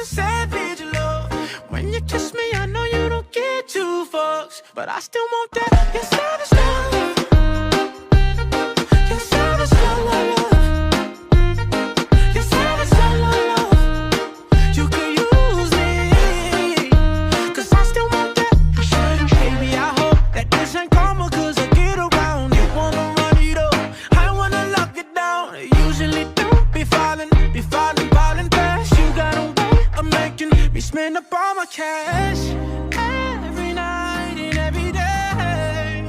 your savage love. When you kiss me, I know you don't get two fucks, but I still want that. Your savage love. Your savage love, love, love. Your savage love, love, love. You could use me, 'cause I still want that. Baby, I hope that this ain't karma, 'cause I get around. You wanna run it up, I wanna lock it down. Usually don't be falling fast. You got a way of making me spend up all my cash. Every night and every day,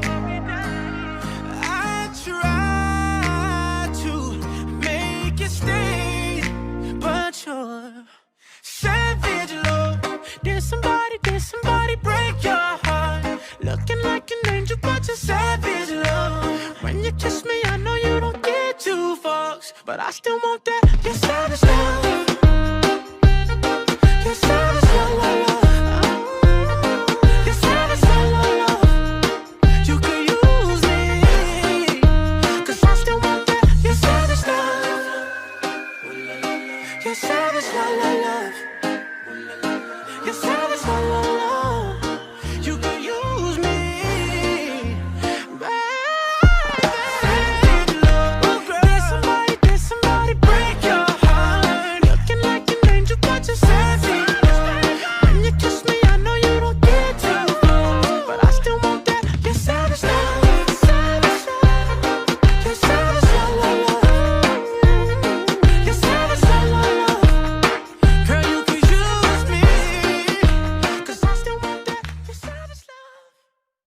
I try to make it stay, but you're savage love. Did somebody break your heart? Looking like an angel, but you're savage love. When you kiss me, I know you don't get two fucks, but I still want that. You're savage love. You're savage love, love, love. You're savage love, love, love. You could use me, 'cause I still want that. You're savage love. You're savage love, love, love. You're savage